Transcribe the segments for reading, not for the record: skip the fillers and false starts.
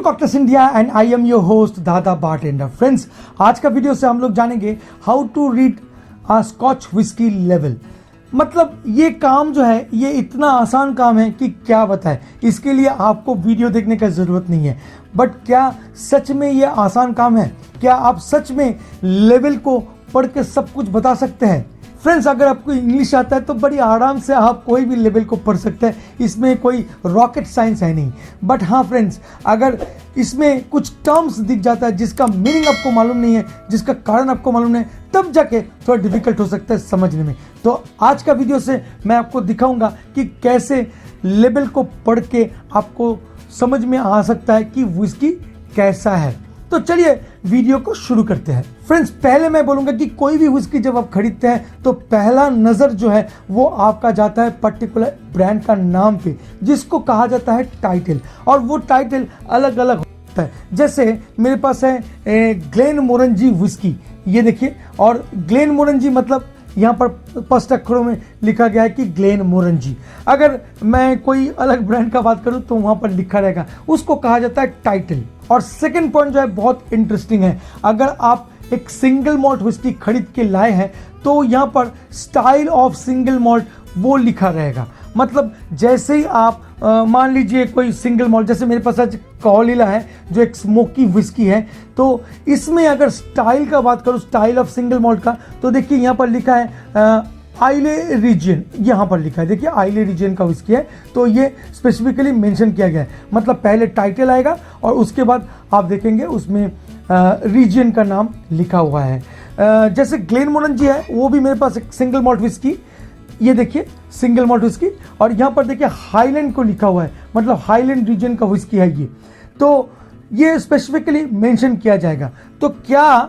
Cocktails India and I am your host Dada bartender. Friends, आज का video से हम लोग जानेंगे how to read a Scotch whisky लेवल। मतलब ये काम जो है ये इतना आसान काम है कि क्या बताएं। इसके लिए आपको वीडियो देखने का ज़रूरत नहीं है, बट क्या सच में ये आसान काम है? क्या आप सच में लेवल को पढ़ के सब कुछ बता सकते हैं? फ्रेंड्स, अगर आपको इंग्लिश आता है तो बड़ी आराम से आप कोई भी लेवल को पढ़ सकते हैं। इसमें कोई रॉकेट साइंस है नहीं। बट हाँ फ्रेंड्स, अगर इसमें कुछ टर्म्स दिख जाता है जिसका मीनिंग आपको मालूम नहीं है, जिसका कारण आपको मालूम नहीं है, तब जाके थोड़ा डिफिकल्ट हो सकता है समझने में। तो आज का वीडियो से मैं आपको दिखाऊंगा कि कैसे लेवल को पढ़ के आपको समझ में आ सकता है कि विस्की कैसा है। तो चलिए वीडियो को शुरू करते हैं। फ्रेंड्स, पहले मैं बोलूंगा कि कोई भी विस्की जब आप खरीदते हैं तो पहला नजर जो है वो आपका जाता है पर्टिकुलर ब्रांड का नाम पे, जिसको कहा जाता है टाइटल। और वो टाइटल अलग अलग होता है। जैसे मेरे पास है ग्लेनमोरनजी विस्की, ये देखिए। और ग्लेनमोरनजी मतलब यहाँ पर स्पष्ट अक्षरों में लिखा गया है कि ग्लेनमोरनजी। अगर मैं कोई अलग ब्रांड का बात करूँ तो वहाँ पर लिखा रहेगा, उसको कहा जाता है टाइटल। और सेकंड पॉइंट जो है बहुत इंटरेस्टिंग है। अगर आप एक सिंगल मॉल्ट विस्की खरीद के लाए हैं तो यहाँ पर स्टाइल ऑफ सिंगल मॉल्ट वो लिखा रहेगा। मतलब जैसे ही आप मान लीजिए कोई सिंगल मॉल्ट, जैसे मेरे पास आज कॉलिला है जो एक स्मोकी विस्की है, तो इसमें अगर स्टाइल का बात करूँ, स्टाइल ऑफ सिंगल मॉल्ट का, तो देखिए यहाँ पर लिखा है आइले रीजन। यहाँ पर लिखा है, देखिए आइले रीजन का विस्की है, तो ये स्पेसिफिकली मेंशन किया गया है। मतलब पहले टाइटल आएगा और उसके बाद आप देखेंगे उसमें रीजन का नाम लिखा हुआ है। जैसे ग्लेनमोरनजी है वो भी मेरे पास एक सिंगल मॉल्ट विस्की, ये देखिए सिंगल मॉल्ट विस्की, और यहाँ पर देखिए हाईलैंड को लिखा हुआ है, मतलब हाईलैंड रीजन का विस्की है ये। तो ये स्पेसिफिकली मेंशन किया जाएगा। तो क्या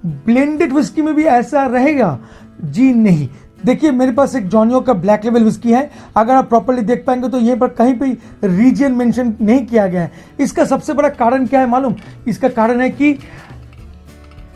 ब्लेंडेड विस्की में भी ऐसा रहेगा? जी नहीं। देखिए मेरे पास एक जॉनियो का ब्लैक लेवल विस्की है। अगर आप प्रॉपर्ली देख पाएंगे तो यहाँ पर कहीं पे रीजन मेंशन नहीं किया गया है। इसका सबसे बड़ा कारण क्या है मालूम? इसका कारण है कि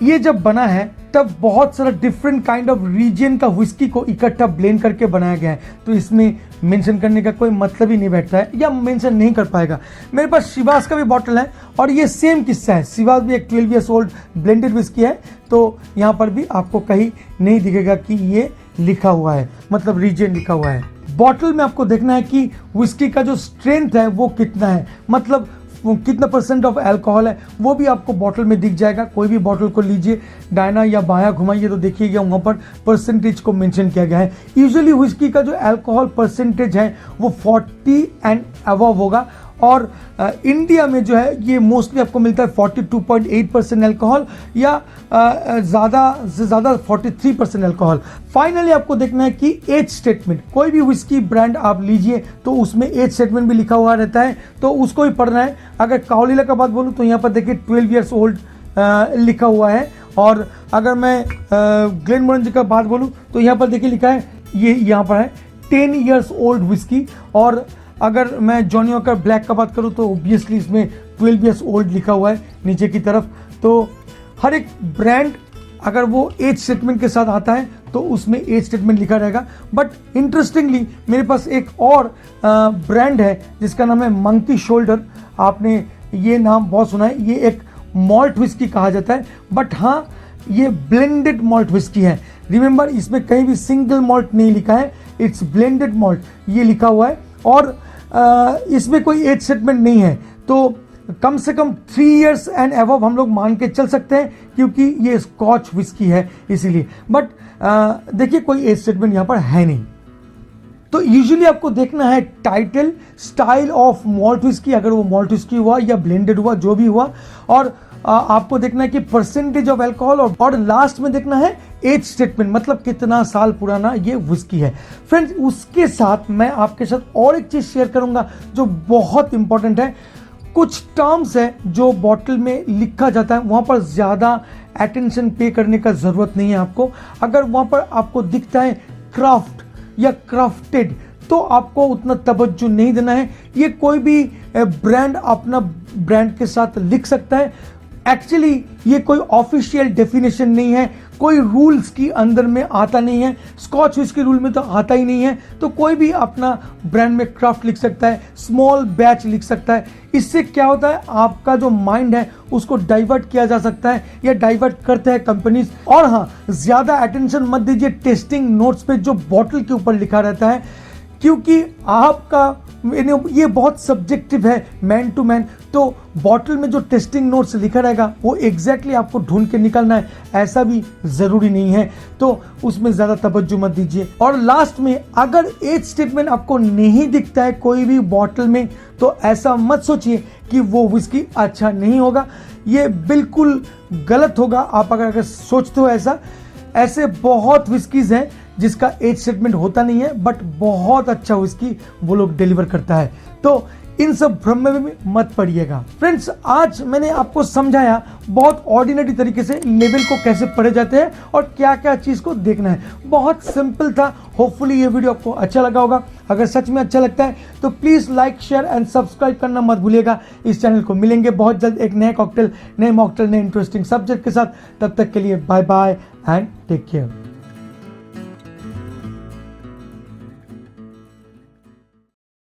ये जब बना है तब बहुत सारा डिफरेंट काइंड ऑफ रीजन का विस्की को इकट्ठा ब्लेंड करके बनाया गया है, तो इसमें मेंशन करने का कोई मतलब ही नहीं बैठता है, या मेंशन नहीं कर पाएगा। मेरे पास शिवास का भी बॉटल है और ये सेम किस्सा है। शिवास भी एक 12 ईयर्स ओल्ड ब्लेंडेड विस्की है, तो यहाँ पर भी आपको कहीं नहीं दिखेगा कि ये लिखा हुआ है, मतलब रीजन लिखा हुआ है। बॉटल में आपको देखना है कि विस्की का जो स्ट्रेंथ है वो कितना है, मतलब कितना परसेंट ऑफ अल्कोहल है, वो भी आपको बॉटल में दिख जाएगा। कोई भी बॉटल को लीजिए, दायां या बायां घुमाइए तो देखिएगा वहाँ पर परसेंटेज को मेंशन किया गया है। यूजुअली विस्की का जो अल्कोहल परसेंटेज है वो 40 एंड अबव होगा, और इंडिया में जो है ये मोस्टली आपको मिलता है 42.8% अल्कोहल, या ज़्यादा से ज़्यादा 43% अल्कोहल। फाइनली आपको देखना है कि एज स्टेटमेंट। कोई भी विस्की ब्रांड आप लीजिए तो उसमें एज स्टेटमेंट भी लिखा हुआ रहता है, तो उसको भी पढ़ना है। अगर काउलिला का बात बोलूँ तो यहाँ पर देखिए 12 ईयर्स ओल्ड लिखा हुआ है। और अगर मैं ग्लेनमोरनजी का बात बोलूँ तो यहाँ पर देखिए लिखा है, ये यहाँ पर है 10 ईयर्स ओल्ड विस्की। और अगर मैं जॉनी वॉकर ब्लैक का बात करूं तो ऑब्वियसली इसमें 12 ईयर्स ओल्ड लिखा हुआ है नीचे की तरफ। तो हर एक ब्रांड अगर वो एज स्टेटमेंट के साथ आता है तो उसमें एज स्टेटमेंट लिखा रहेगा। बट इंटरेस्टिंगली मेरे पास एक और ब्रांड है जिसका नाम है मंकी शोल्डर। आपने ये नाम बहुत सुना है। ये एक मॉल्ट विस्की कहा जाता है, बट हाँ ये ब्लेंडेड मॉल्ट विस्की है। रिमेंबर, इसमें कहीं भी सिंगल मॉल्ट नहीं लिखा है, इट्स ब्लेंडेड मॉल्ट ये लिखा हुआ है। और इसमें कोई एज स्टेटमेंट नहीं है, तो कम से कम 3 इयर्स एंड अबव हम लोग मान के चल सकते हैं, क्योंकि ये स्कॉच विस्की है इसीलिए। बट देखिए कोई एज स्टेटमेंट यहाँ पर है नहीं। तो यूजुअली आपको देखना है title, style of malt whisky, अगर वो मॉल्ट विस्की हुआ या ब्लेंडेड हुआ जो भी हुआ, और आपको देखना है कि परसेंटेज ऑफ अल्कोहल, और लास्ट में देखना है एज स्टेटमेंट, मतलब कितना साल पुराना ये विस्की है। फ्रेंड्स, उसके साथ मैं आपके साथ और एक चीज शेयर करूंगा जो बहुत इंपॉर्टेंट है। कुछ टर्म्स है जो बॉटल में लिखा जाता है, वहां पर ज्यादा अटेंशन पे करने का जरूरत नहीं है आपको। अगर वहां पर आपको दिखता है क्राफ्ट या क्राफ्टेड, तो आपको उतना तवज्जो नहीं देना है। ये कोई भी ब्रांड अपना ब्रांड के साथ लिख सकता है, एक्चुअली ये कोई ऑफिशियल डेफिनेशन नहीं है, कोई रूल्स की अंदर में आता नहीं है, स्कॉच विस्की रूल में तो आता ही नहीं है। तो कोई भी अपना ब्रांड में क्राफ्ट लिख सकता है, स्मॉल बैच लिख सकता है। इससे क्या होता है, आपका जो माइंड है उसको डाइवर्ट किया जा सकता है या डाइवर्ट करते हैं कंपनीज। और हाँ, ज्यादा अटेंशन मत दीजिए टेस्टिंग नोट्स पे जो बॉटल के ऊपर लिखा रहता है, क्योंकि आपका ये बहुत सब्जेक्टिव है, मैन टू मैन। तो बॉटल में जो टेस्टिंग नोट्स लिखा रहेगा वो एग्जैक्टली आपको ढूंढ के निकलना है, ऐसा भी जरूरी नहीं है। तो उसमें ज्यादा तवज्जो मत दीजिए। और लास्ट में, अगर एज स्टेटमेंट आपको नहीं दिखता है कोई भी बॉटल में, तो ऐसा मत सोचिए कि वो विस्की अच्छा नहीं होगा। ये बिल्कुल गलत होगा आप अगर सोचते हो ऐसा। ऐसे बहुत विस्कीज हैं जिसका एज स्टेटमेंट होता नहीं है, बट बहुत अच्छा विस्की वो लोग डिलीवर करता है। तो इन सब भ्रम में भी मत पड़िएगा। फ्रेंड्स, आज मैंने आपको समझाया बहुत ऑर्डिनरी तरीके से लेवल को कैसे पढ़े जाते हैं और क्या क्या चीज को देखना है। बहुत सिंपल था। होपफुली ये वीडियो आपको अच्छा लगा होगा। अगर सच में अच्छा लगता है तो please like, share and subscribe करना मत भूलिएगा। इस चैनल को मिलेंगे बहुत जल्द एक नए कॉकटेल, नए मॉकटेल, नए इंटरेस्टिंग सब्जेक्ट के साथ। तब तक के लिए bye bye and take care.